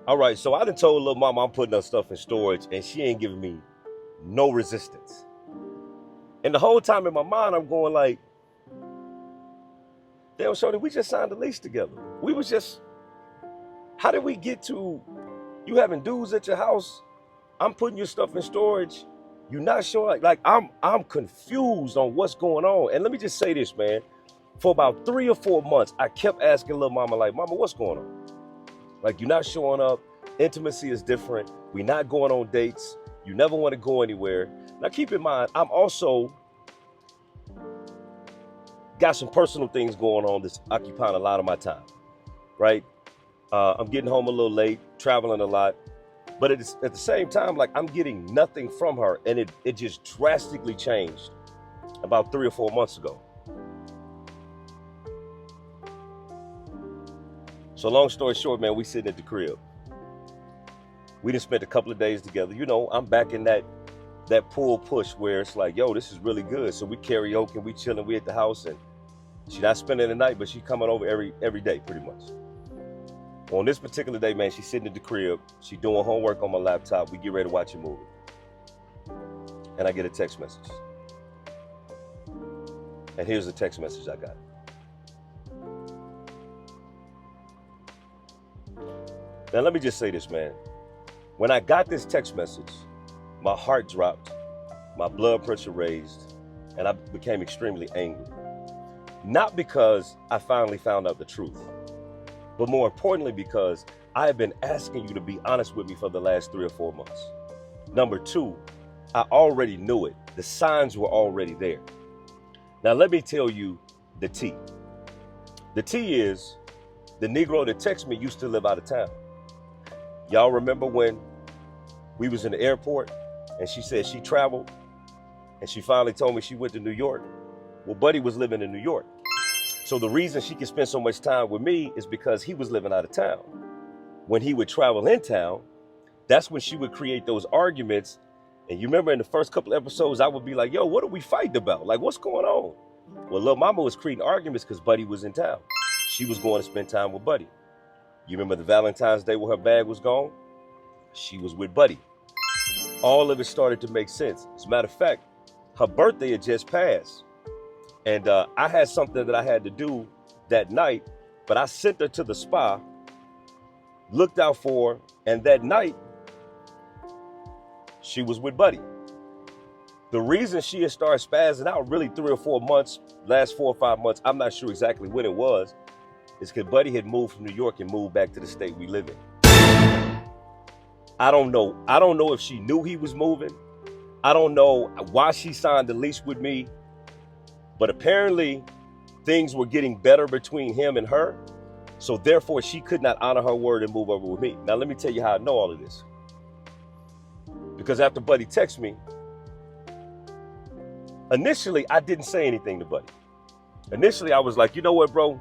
All right, so I done told little mama I'm putting her stuff in storage, and she ain't giving me no resistance. And the whole time in my mind, I'm going like, damn, shorty, we just signed a lease together. We was just, how did we get to you having dudes at your house? I'm putting your stuff in storage. You're not sure, like I'm confused on what's going on. And let me just say this, man. For about 3 or 4 months, I kept asking little mama, like, mama, what's going on? Like, you're not showing up. Intimacy is different. We're not going on dates. You never want to go anywhere. Now, keep in mind, I'm also got some personal things going on that's occupying a lot of my time, right? I'm getting home a little late, traveling a lot. But at the same time, like, I'm getting nothing from her. And it just drastically changed about 3 or 4 months ago. So long story short, man, we sitting at the crib. We done spent a couple of days together. You know, I'm back in that pull push where it's like, yo, this is really good. So we karaoke, we chilling, we at the house, and she not spending the night, but she coming over every day pretty much. On this particular day, man, she's sitting at the crib. She doing homework on my laptop. We get ready to watch a movie. And I get a text message. And here's the text message I got. Now, let me just say this, man. When I got this text message, my heart dropped, my blood pressure raised, and I became extremely angry. Not because I finally found out the truth, but more importantly, because I have been asking you to be honest with me for the last 3 or 4 months. Number 2, I already knew it. The signs were already there. Now, let me tell you the T. The T is the Negro that texted me used to live out of town. Y'all remember when we was in the airport and she said she traveled and she finally told me she went to New York? Well, Buddy was living in New York. So the reason she could spend so much time with me is because he was living out of town. When he would travel in town, that's when she would create those arguments. And you remember in the first couple of episodes, I would be like, yo, what are we fighting about? Like, what's going on? Well, little mama was creating arguments because Buddy was in town. She was going to spend time with Buddy. You remember the Valentine's Day where her bag was gone? She was with Buddy. All of it started to make sense. As a matter of fact, her birthday had just passed. And I had something that I had to do that night, but I sent her to the spa, looked out for her, and that night, she was with Buddy. The reason she had started spazzing out really 3 or 4 months, last 4 or 5 months, I'm not sure exactly when it was, is because Buddy had moved from New York and moved back to the state we live in. I don't know. I don't know if she knew he was moving. I don't know why she signed the lease with me. But apparently, things were getting better between him and her. So therefore, she could not honor her word and move over with me. Now, let me tell you how I know all of this. Because after Buddy texted me, initially, I didn't say anything to Buddy. Initially, I was like, you know what, bro?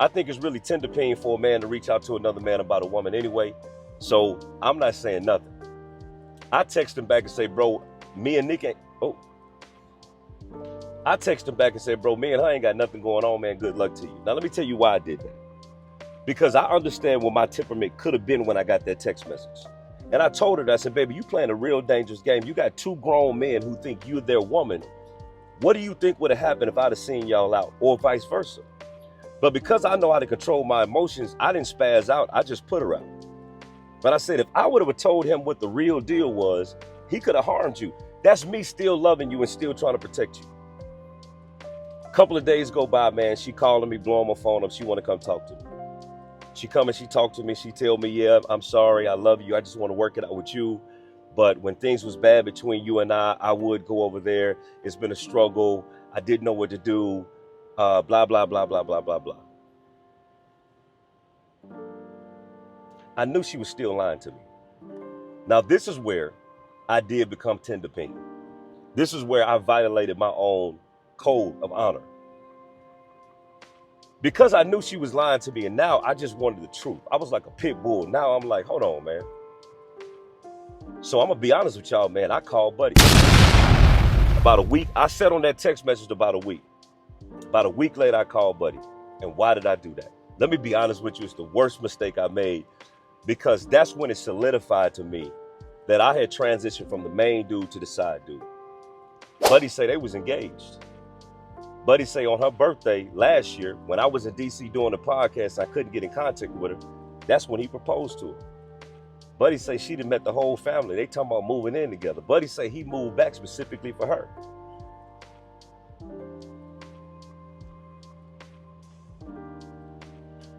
I think it's really tender pain for a man to reach out to another man about a woman anyway. So I'm not saying nothing. I text him back and say, bro, me and Nick ain't, I text him back and said, bro, me and her ain't got nothing going on, man. Good luck to you. Now, let me tell you why I did that. Because I understand what my temperament could have been when I got that text message. And I told her that, I said, baby, you playing a real dangerous game. You got 2 grown men who think you're their woman. What do you think would have happened if I'd have seen y'all out, or vice versa? But because I know how to control my emotions, I didn't spaz out. I just put her out. But I said, if I would have told him what the real deal was, he could have harmed you. That's me still loving you and still trying to protect you. A couple of days go by, man. She calling me, blowing my phone up. She want to come talk to me. She come and she talk to me. She tell me, yeah, I'm sorry. I love you. I just want to work it out with you. But when things was bad between you and I would go over there. It's been a struggle. I didn't know what to do. Blah, blah, blah, blah, blah, blah, blah. I knew she was still lying to me. Now, this is where I did become tender pink. This is where I violated my own code of honor. Because I knew she was lying to me, and now I just wanted the truth. I was like a pit bull. Now I'm like, hold on, man. So I'm going to be honest with y'all, man. I called Buddy. About a week. I sat on that text message about a week. About a week later, I called Buddy. And why did I do that? Let me be honest with you. It's the worst mistake I made. because that's when it solidified to me that I had transitioned from the main dude to the side dude. Buddy say they was engaged. Buddy say on her birthday last year, when I was in DC doing the podcast, I couldn't get in contact with her. That's when he proposed to her. Buddy say she done met the whole family. They talking about moving in together. Buddy say he moved back specifically for her.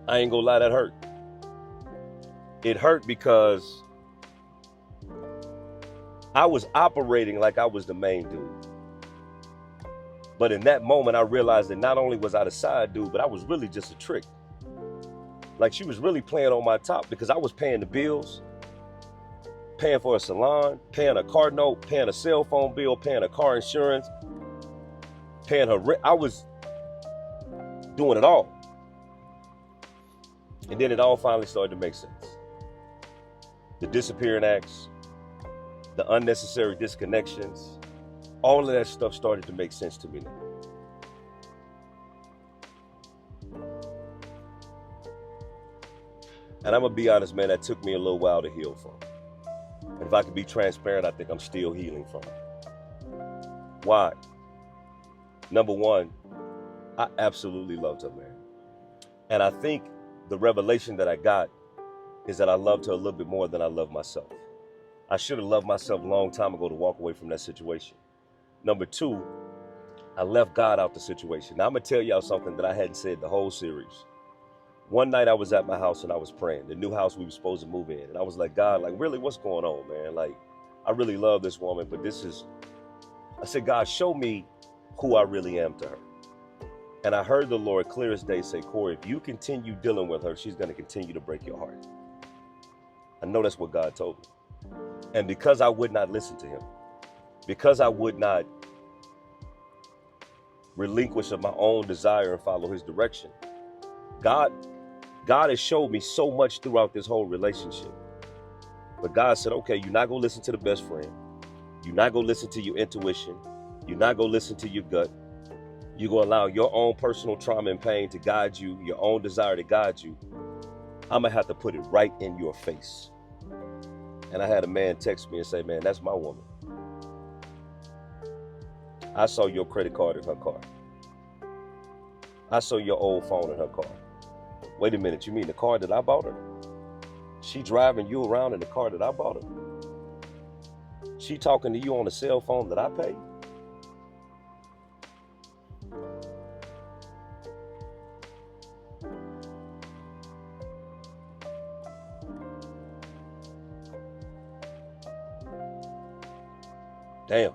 I ain't gonna lie, that hurt. It hurt because I was operating like I was the main dude. But in that moment, I realized that not only was I the side dude, but I was really just a trick. Like she was really playing on my top because I was paying the bills, paying for a salon, paying a car note, paying a cell phone bill, paying a car insurance, paying her rent. I was doing it all. And then it all finally started to make sense. The disappearing acts, the unnecessary disconnections, all of that stuff started to make sense to me now. And I'm gonna be honest, man, that took me a little while to heal from. And if I could be transparent, I think I'm still healing from it. Why? Number one, I absolutely loved her, man. And I think the revelation that I got is that I loved her a little bit more than I love myself. I should have loved myself a long time ago to walk away from that situation. Number two, I left God out the situation. Now I'm gonna tell y'all something that I hadn't said the whole series. One night I was at my house and I was praying, the new house we were supposed to move in. And I was like, God, like really, what's going on, man? Like, I really love this woman, but I said, God, show me who I really am to her. And I heard the Lord clear as day say, Corey, if you continue dealing with her, she's gonna continue to break your heart. I know that's what God told me. And because I would not listen to him, because I would not relinquish of my own desire and follow his direction, God has showed me so much throughout this whole relationship. But God said, okay, you're not going to listen to the best friend. You're not going to listen to your intuition. You're not going to listen to your gut. You're going to allow your own personal trauma and pain to guide you, your own desire to guide you. I'm going to have to put it right in your face. And I had a man text me and say, man, that's my woman. I saw your credit card in her car. I saw your old phone in her car. Wait a minute, you mean the car that I bought her? She driving you around in the car that I bought her? She talking to you on the cell phone that I paid? Damn.